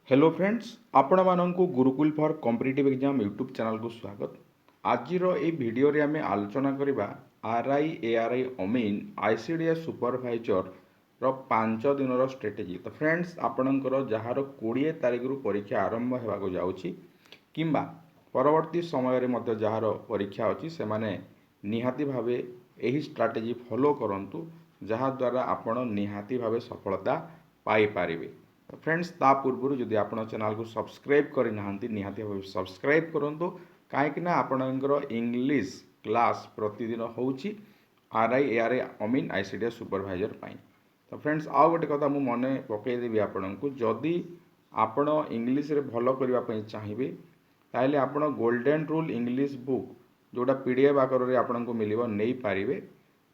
Hello friends आपण माननकु Gurukul for competitive exam YouTube channel को स्वागत। आज भिडियो रे आमे आलोचना करिबा आरआई एआरआई अमीन आईसीडीएस सुपरवाइजर रो 5 दिन रो स्ट्रेटेजी। तो फ्रेंड्स आपणकर जहार 20 तारिख रु परीक्षा आरंभ हेबाको जाउची किंबा परवर्ती समय रे मध्य जहार परीक्षा अछि से माने निहाती भावे एही स्ट्रेटेजी फॉलो करंतु जहा द्वारा आपण निहाती भावे सफलता पाई पारिबे। फ्रेंड्स ता पूर्व जदि आप चैनल को सब्सक्राइब करना निहाती भाव सब्सक्राइब करूँ कहीं आपणकर इंग्लिश क्लास प्रतिदिन होची आरआई एआरआई अमीन आईसीडीएस सुपरवाइजर पाई। तो फ्रेंड्स आउ गोटे कथा मुझे मन पकईदेवी आपण को जदि आपण इंग्लिश रे भल करने चाहिए ताहले आपण गोल्डन रूल इंग्लिश बुक जोटा पीडीएफ आकार में आपन को मिल नहीं पारे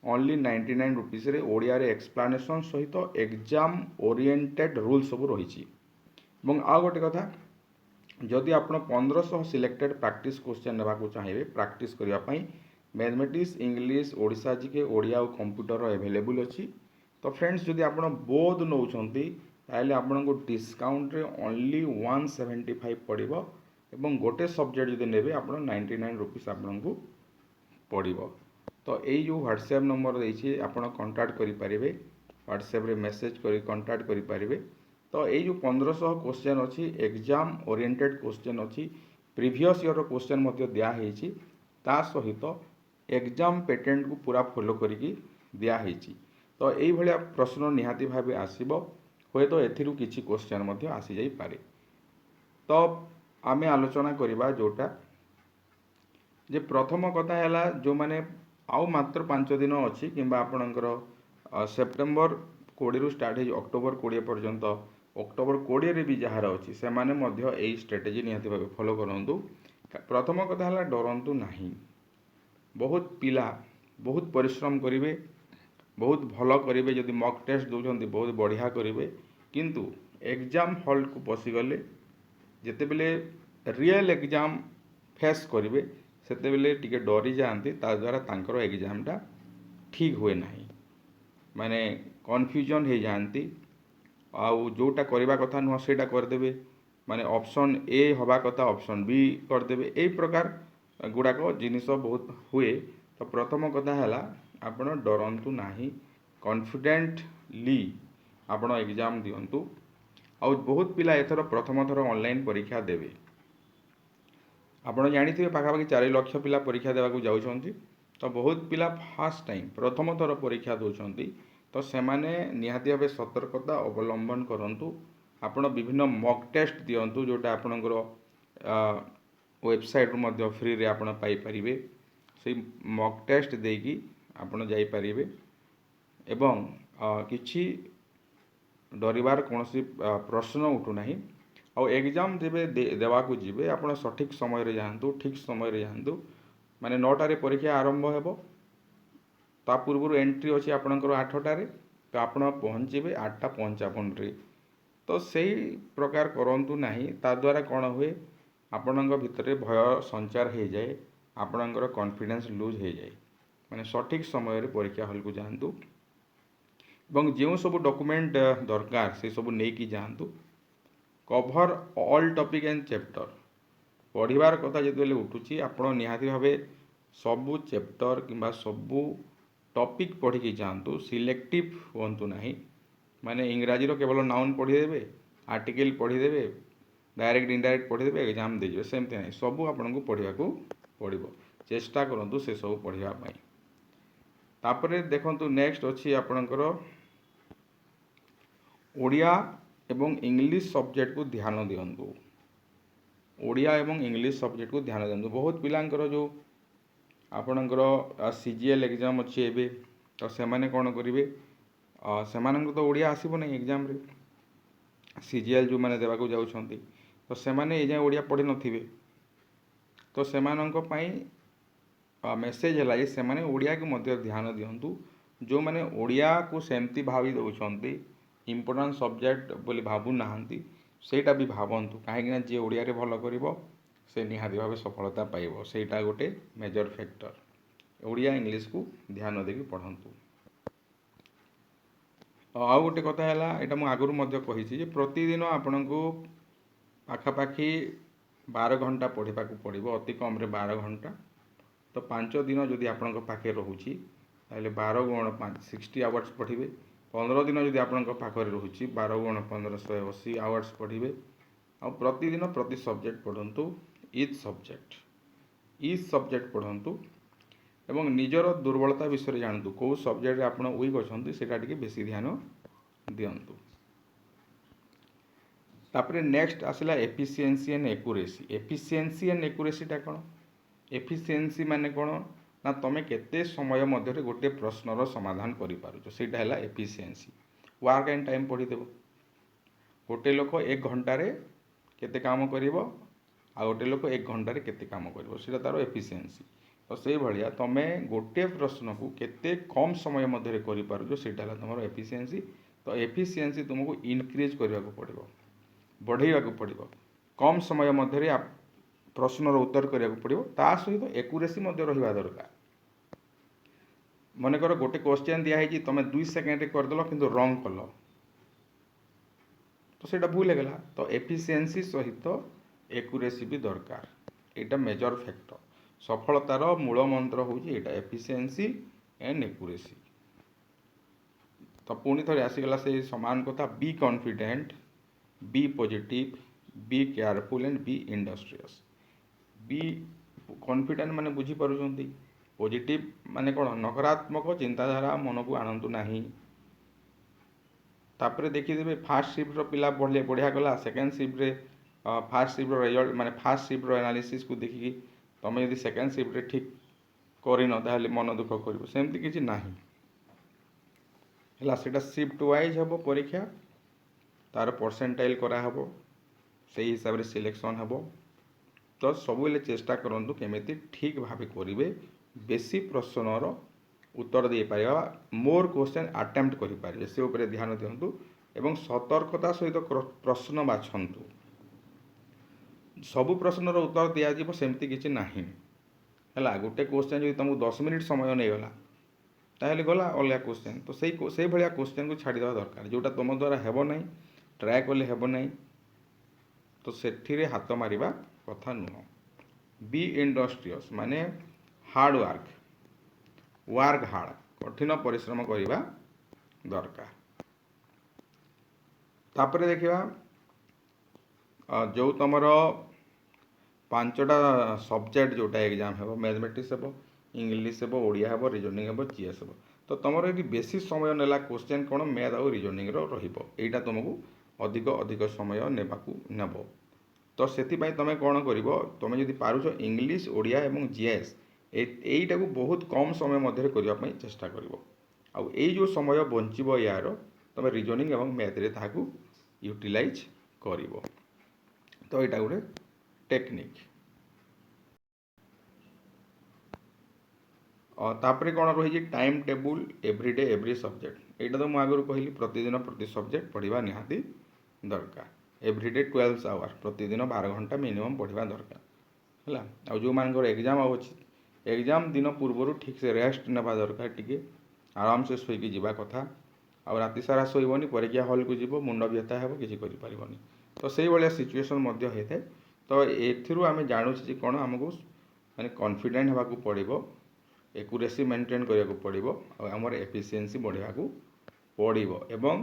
ओनली 99 रुपीस रे ओडिया रे एक्सप्लेनेशन सहित एग्जाम ओरिएंटेड रूल सब रही। आउ गोटे कथा जदि आप 1500 सिलेक्टेड प्रैक्टिस क्वेश्चन नेबाकू चाहिए प्रैक्टिस करने mathematics English Odisha GK Odia और कंप्यूटर अवेलेबल अच्छी। तो फ्रेंड्स जदि आप बोध नौ आपन को डिस्काउंट रे ओनली 175 पड़ो एवं गोटे सब्जेक्ट जदि नेबे आप 99 रुपीस आपको पड़ो। तो यही जो व्हाट्सएप नंबर देछि आपण कांटेक्ट करि परिबे व्हाट्सएप रे मेसेज करी कांटेक्ट करि परिबे। तो यही जो 1500 क्वेश्चन अच्छी एग्जाम ओरिएंटेड क्वेश्चन अच्छी प्रीवियस ईयर क्वेश्चन मध्य दिया हेछि ता सहित एग्जाम पैटर्न को पूरा फॉलो करिकी दिया हेछि। तो यही भलिया प्रश्न निहाती भाबे आसीबो होय तो एथिरु किछि क्वेश्चन मध्य आसी जाई पारे। तो आमे आलोचना करिबा जोटा जे प्रथम कथा हैला जो माने आउ मात्र 5 दिन अच्छी कि आपणकर सेप्टेम्बर 20 रु स्टार्ट हो अक्टोबर 20 पर्यंत अक्टोबर 20 रे भी जहार अच्छी से माने मध्य एई स्ट्रेटेजी निहाती भाबे फॉलो करंतु। प्रथम कथा हैला डरंतु नाही बहुत पिला बहुत परिश्रम करिवे बहुत भल करिवे जदि मॉक टेस्ट दउछंती बहुत बढ़िया करिवे किंतु एग्जाम हॉल को पसिगले जेते बेले रियल एग्जाम फेस करिवे सेते बेले टिके डरी जाती द्वारा तांकर एग्जामटा ठीक हुए ना माने कन्फ्यूजन हो जाती आउ जोटा करवा कथा नुह सेटा करदेवे माने ऑप्शन ए हवा कथा ऑप्शन बी करदेवे ए प्रकार गुड़ाक जिनिस बहुत हुए। तो प्रथम कथा है आपण डरंतु नाही कॉन्फिडेंटली आपण एग्जाम दियंतु आउ बहुत पिला एथर प्रथम थर ऑनलाइन परीक्षा देवे आपड़ जानी पाखापाखि 4 लाख पिला परीक्षा देवाक जाउछंती। तो बहुत पिला फास्ट टाइम प्रथम थर परीक्षा दौरान तो सेमाने निहाती भावे सतर्कता अवलंबन करंतु आपण विभिन्न मॉक टेस्ट दियंतु जोटा आपणकर वेबसाइट रु मध्य फ्री रे आपण पाई परिबे से मॉक टेस्ट देकी आपण जाई परिबे एवं किछि डरिवार कोनोसी प्रश्न उठु नाही आउ एग्जाम जेबे देवाकू जीवे आपण सठिक समय रे जाहतु ठीक समय रे जाहतु माने 9टा रे परीक्षा आरंभ हेबो ता पूर्व एंट्री अछि आपणकर 8टा रे तो आपण पहुँचीबे 8:55 रे। तो सही प्रकार करंतु नाही ता द्वारा कोन हुए आपणक भितरे भय संचार हो जाए आपणकर कॉन्फिडेंस लूज हो जाए माने सठिक समय रे परीक्षा हॉल को जाहतु एवं जो सब डॉक्यूमेंट दरकार से सब नहीं कि जाहतु cover all topic and chapter पढ़िबार कथा जो उठुची आपण निहाती भावे सबू चैप्टर किंबा सबू टॉपिक पढ़ी की जातु सिलेक्टिव होंतु नाही माने इंग्राजी रो केवल नाउन पढ़ीदेवे आर्टिकल पढ़ीदेवे डायरेक्ट इनडायरेक्ट पढ़ीदेवे एग्जाम देजे सेमती नहीं सबू आपन को पढ़ा पड़ो चेष्टा करूँ से सब पढ़ाई। तापरे देखंतु नेक्स्ट अच्छी आपणकर ओडिया एवं इंग्लिश सब्जेक्ट को ध्यान दियंतु ओडिया एवं इंग्लिश सब्जेक्ट को ध्यान दियंतु। बहुत पिलांकर जो आपणकर सीजीएल एग्जाम अच्छी एबे तो सेमाने कौन करेंगे से तो ओडिया आसब नहीं एग्जाम रे सीजीएल जो मैंने देवाक जाउछंती तो सेमाने एजाए ओडिया पढ़ी नथिबे तो सेमानंक पई मेसेज है से माने ओडिया को मध्य ध्यान दियंतु जो माने ओडिया को सेमती भावी दउछंती इम्पोर्टेंट सब्जेक्ट बोली भाबु नाहंती सेटा भी भावंतु कहीं जी ओडिया रे भल करिवो से निहाती भावे सफलता पाइबो सेटा गोटे मेजर फैक्टर ओडिया इंग्लिश को ध्यान देकी पढ़ंतु। आउ गोटे कथा है यहाँ मुझे आगुरी प्रतिदिन आपण को ପାଖାପାଖି 12 ଘଣ୍ଟା ପଢ଼ିବାକୁ ପଡ଼ିବ, ଅତି କମ୍ରେ 12 ଘଣ୍ଟା। ତ 5 ଦିନ ଯଦି ଆପଣଙ୍କ ପାଖରେ ରହୁଛି ତାହେଲେ 12 ଗୁଣ 5 60 ଆୱାର୍ସ ପଢ଼ିବେ। 15 ଦିନ ଯଦି ଆପଣଙ୍କ ପାଖରେ ରହୁଛି 12 ଗୁଣ 15 180 ଆୱାର୍ସ ପଢ଼ିବେ। ଆଉ ପ୍ରତିଦିନ ପ୍ରତି ସବଜେକ୍ଟ ପଢ଼ନ୍ତୁ, ଇଚ୍ ସବଜେକ୍ଟ ପଢ଼ନ୍ତୁ ଏବଂ ନିଜର ଦୁର୍ବଳତା ବିଷୟରେ ଜାଣନ୍ତୁ। କେଉଁ ସବଜେକ୍ଟରେ ଆପଣ ୱିକ୍ ଅଛନ୍ତି ସେଇଟା ଟିକେ ବେଶୀ ଧ୍ୟାନ ଦିଅନ୍ତୁ। ତାପରେ ନେକ୍ସଟ ଆସିଲା ଏଫିସିଏନ୍ସି ଆଣ୍ଡ ଏକୁରେସି। ଏଫିସିଏନ୍ସି ଆଣ୍ଡ ଏକୁରେସିଟା କ'ଣ? ଏଫିସିଏନ୍ସି ମାନେ କ'ଣ ନା ତୁମେ କେତେ ସମୟ ମଧ୍ୟରେ ଗୋଟିଏ ପ୍ରଶ୍ନର ସମାଧାନ କରିପାରୁଛ, ସେଇଟା ହେଲା ଏଫିସିଏନ୍ସି। ୱାର୍କ ଆଣ୍ଡ ଟାଇମ୍ ପଢ଼ିଦେବ। ଗୋଟେ ଲୋକ 1 ଘଣ୍ଟାରେ କେତେ କାମ କରିବ ଆଉ ଗୋଟେ ଲୋକ 1 ଘଣ୍ଟାରେ କେତେ କାମ କରିବ, ସେଇଟା ତା'ର ଏଫିସିଏନ୍ସି। ତ ସେଇଭଳିଆ ତୁମେ ଗୋଟିଏ ପ୍ରଶ୍ନକୁ କେତେ କମ୍ ସମୟ ମଧ୍ୟରେ କରିପାରୁଛ ସେଇଟା ହେଲା ତୁମର ଏଫିସିଏନ୍ସି। ତ ଏଫିସିଏନ୍ସି ତୁମକୁ ଇନକ୍ରିଜ୍ କରିବାକୁ ପଡ଼ିବ, ବଢ଼େଇବାକୁ ପଡ଼ିବ। କମ୍ ସମୟ ମଧ୍ୟରେ ପ୍ରଶ୍ନର ଉତ୍ତର କରିବାକୁ ପଡ଼ିବ। ତା ସହିତ ଏକୁରେସି ମଧ୍ୟ ରହିବା ଦରକାର। ମନେକର ଗୋଟେ କ୍ୱେଶ୍ଚନ୍ ଦିଆହେଇଛି, ତୁମେ 2 ସେକେଣ୍ଡରେ କରିଦେଲ କିନ୍ତୁ ରଙ୍ଗ କଲ, ତ ସେଇଟା ଭୁଲ ହେଇଗଲା। ତ ଏଫିସିଏନ୍ସି ସହିତ ଏକୁରେସି ବି ଦରକାର। ଏଇଟା ମେଜର ଫ୍ୟାକ୍ଟର। ସଫଳତାର ମୂଳ ମନ୍ତ୍ର ହେଉଛି ଏଇଟା, ଏଫିସିଏନ୍ସି ଆଣ୍ଡ ଏକୁରେସି। ତ ପୁଣି ଥରେ ଆସିଗଲା ସେଇ ସମାନ କଥା, be confident, be positive, be careful and be industrious. Be confident ମାନେ ବୁଝିପାରୁଛନ୍ତି, ପଜିଟିଭ ମାନେ କ'ଣ? ନକାରାତ୍ମକ ଚିନ୍ତାଧାରା ମନକୁ ଆଣନ୍ତୁ ନାହିଁ। ତାପରେ ଦେଖିଦେବେ ଫାର୍ଷ୍ଟ ସିଫ୍ଟର ପିଲା ବଢ଼ିଆ ଗଲା, ସେକେଣ୍ଡ ସିଫ୍ଟରେ ଫାର୍ଷ୍ଟ ସିଫ୍ଟର ରେଜଲ୍ଟ ମାନେ ଫାର୍ଷ୍ଟ ସିଫ୍ଟର ଆନାଲିସିସ୍କୁ ଦେଖିକି ତୁମେ ଯଦି ସେକେଣ୍ଡ ସିଫ୍ଟରେ ଠିକ୍ କରିନ ତାହେଲେ ମନ ଦୁଃଖ କରିବ, ସେମିତି କିଛି ନାହିଁ ହେଲା। ସେଇଟା ସିଫ୍ଟ ୱାଇଜ୍ ହେବ ପରୀକ୍ଷା, ତା'ର ପରସେଣ୍ଟାଇଲ୍ କରାହେବ, ସେଇ ହିସାବରେ ସିଲେକ୍ସନ୍ ହେବ। ତ ସବୁବେଳେ ଚେଷ୍ଟା କରନ୍ତୁ କେମିତି ଠିକ୍ ଭାବେ କରିବେ, ବେଶୀ ପ୍ରଶ୍ନର ଉତ୍ତର ଦେଇପାରିବା, ମୋର୍ କ୍ୱେଶ୍ଚନ୍ ଆଟେମ୍ପ୍ଟ କରିପାରିବେ, ସେ ଉପରେ ଧ୍ୟାନ ଦିଅନ୍ତୁ ଏବଂ ସତର୍କତା ସହିତ ପ୍ରଶ୍ନ ବାଛନ୍ତୁ। ସବୁ ପ୍ରଶ୍ନର ଉତ୍ତର ଦିଆଯିବ ସେମିତି କିଛି ନାହିଁ ହେଲା। ଗୋଟେ କ୍ୱେଶ୍ଚନ୍ ଯଦି ତୁମକୁ 10 ମିନିଟ୍ ସମୟ ନେଇଗଲା ତାହେଲେ ଗଲା ଅଲଗା କ୍ୱେଶ୍ଚନ୍। ତ ସେଇଭଳିଆ କ୍ୱେଶ୍ଚନ୍କୁ ଛାଡ଼ିଦେବା ଦରକାର, ଯେଉଁଟା ତୁମ ଦ୍ୱାରା ହେବ ନାହିଁ, ଟ୍ରାଏ କଲେ ହେବ ନାହିଁ, ତ ସେଥିରେ ହାତ ମାରିବା କଥା ନୁହଁ। ବି ଇଣ୍ଡଷ୍ଟ୍ରିୟସ୍ ମାନେ ହାର୍ଡ଼ ୱାର୍କ ହାର୍ଡ଼, କଠିନ ପରିଶ୍ରମ କରିବା ଦରକାର। ତାପରେ ଦେଖିବା ଯେଉଁ ତୁମର 5ଟା ସବଜେକ୍ଟ ଯେଉଁଟା ଏକ୍ଜାମ୍ ହେବ, ମ୍ୟାଥମେଟିକ୍ସ ହେବ, ଇଂଲିଶ ହେବ, ଓଡ଼ିଆ ହେବ, ରିଜନିଂ ହେବ, ଜିଏସ୍ ହେବ। ତ ତୁମର ଏଠି ବେଶୀ ସମୟ ନେଲା କ୍ୱେଶ୍ଚନ୍ କ'ଣ? ମ୍ୟାଥ୍ ଆଉ ରିଜନିଂର ରହିବ। ଏଇଟା ତୁମକୁ ଅଧିକ ସମୟ ନେବ। ତ ସେଥିପାଇଁ ତୁମେ କ'ଣ କରିବ? ତୁମେ ଯଦି ପାରୁଛ ଇଂଲିଶ, ଓଡ଼ିଆ ଏବଂ ଜିଏସ୍ ଏଇଟାକୁ ବହୁତ କମ୍ ସମୟ ମଧ୍ୟରେ କରିବା ପାଇଁ ଚେଷ୍ଟା କରିବ। ଆଉ ଏଇ ଯେଉଁ ସମୟ ବଞ୍ଚିବ ୟାର, ତୁମେ ରିଜନିଂ ଏବଂ ମ୍ୟାଥ୍ରେ ତାହାକୁ ୟୁଟିଲାଇଜ୍ କରିବ। ତ ଏଇଟା ଗୋଟେ ଟେକ୍ନିକ୍। ତାପରେ କ'ଣ ରହିଛି? Time table, everyday every subject. ଏଇଟା ତ ମୁଁ ଆଗରୁ କହିଲି, ପ୍ରତିଦିନ ପ୍ରତି ସବଜେକ୍ଟ ପଢ଼ିବା ନିହାତି ଦରକାର। ଏଭ୍ରିଡେ 12 ଆୱାର୍, ପ୍ରତିଦିନ 12 ଘଣ୍ଟା ମିନିମମ୍ ପଢ଼ିବା ଦରକାର ହେଲା। ଆଉ ଯେଉଁମାନଙ୍କର ଏକ୍ଜାମ୍ ଅଛି, ଏକ୍ଜାମ୍ ଦିନ ପୂର୍ବରୁ ଠିକ୍ସେ ରେଷ୍ଟ ନେବା ଦରକାର, ଟିକେ ଆରାମସେ ଶୋଇକି ଯିବା କଥା। ଆଉ ରାତି ସାରା ଶୋଇବନି, ପରୀକ୍ଷା ହଲ୍କୁ ଯିବ, ମୁଣ୍ଡ ବ୍ୟଥା ହେବ, କିଛି କରିପାରିବନି। ତ ସେଇଭଳିଆ ସିଚୁଏସନ୍ ମଧ୍ୟ ହେଇଥାଏ। ତ ଏଥିରୁ ଆମେ ଜାଣୁଛୁ ଯେ କ'ଣ, ଆମକୁ ମାନେ କନଫିଡେଣ୍ଟ ହେବାକୁ ପଡ଼ିବ, ଏକୁରେସି ମେଣ୍ଟେନ୍ କରିବାକୁ ପଡ଼ିବ, ଆଉ ଆମର ଏଫିସିଏନ୍ସି ବଢ଼ାଇବାକୁ ପଡ଼ିବ ଏବଂ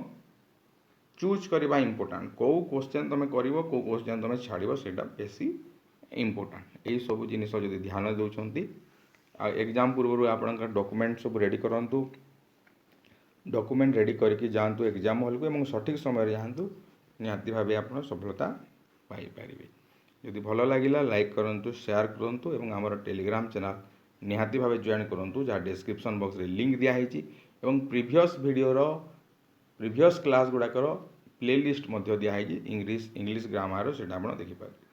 ଚୁଜ୍ କରିବା ଇମ୍ପୋର୍ଟାଣ୍ଟ। କେଉଁ କ୍ୱେଶ୍ଚନ୍ ତୁମେ କରିବ, କେଉଁ କ୍ୱେଶ୍ଚନ୍ ତୁମେ ଛାଡ଼ିବ, ସେଇଟା ବେଶୀ ଇମ୍ପୋର୍ଟାଣ୍ଟ। ଏଇସବୁ ଜିନିଷ ଯଦି ଧ୍ୟାନ ଦେଉଛନ୍ତି, ଆଉ ଏକ୍ଜାମ୍ ପୂର୍ବରୁ ଆପଣଙ୍କର ଡକୁମେଣ୍ଟ ସବୁ ରେଡ଼ି କରନ୍ତୁ। ଡକୁମେଣ୍ଟ ରେଡ଼ି କରିକି ଯାଆନ୍ତୁ ଏକ୍ଜାମ୍ ହଲ୍କୁ ଏବଂ ସଠିକ୍ ସମୟରେ ଯାଆନ୍ତୁ, ନିହାତି ଭାବେ ଆପଣ ସଫଳତା ପାଇପାରିବେ। ଯଦି ଭଲ ଲାଗିଲା ଲାଇକ୍ କରନ୍ତୁ, ସେୟାର କରନ୍ତୁ ଏବଂ ଆମର ଟେଲିଗ୍ରାମ ଚ୍ୟାନେଲ୍ ନିହାତି ଭାବେ ଜଏନ୍ କରନ୍ତୁ, ଯାହା ଡେସ୍କ୍ରିପ୍ସନ୍ ବକ୍ସରେ ଲିଙ୍କ୍ ଦିଆହେଇଛି ଏବଂ ପ୍ରିଭିୟସ୍ କ୍ଲାସ୍ ଗୁଡ଼ାକର ପ୍ଲେଲିଷ୍ଟ ମଧ୍ୟ ଦିଆହେଇଛି, ଇଂଲିଶ ଗ୍ରାମାର, ସେଇଟା ଆପଣ ଦେଖିପାରିବେ।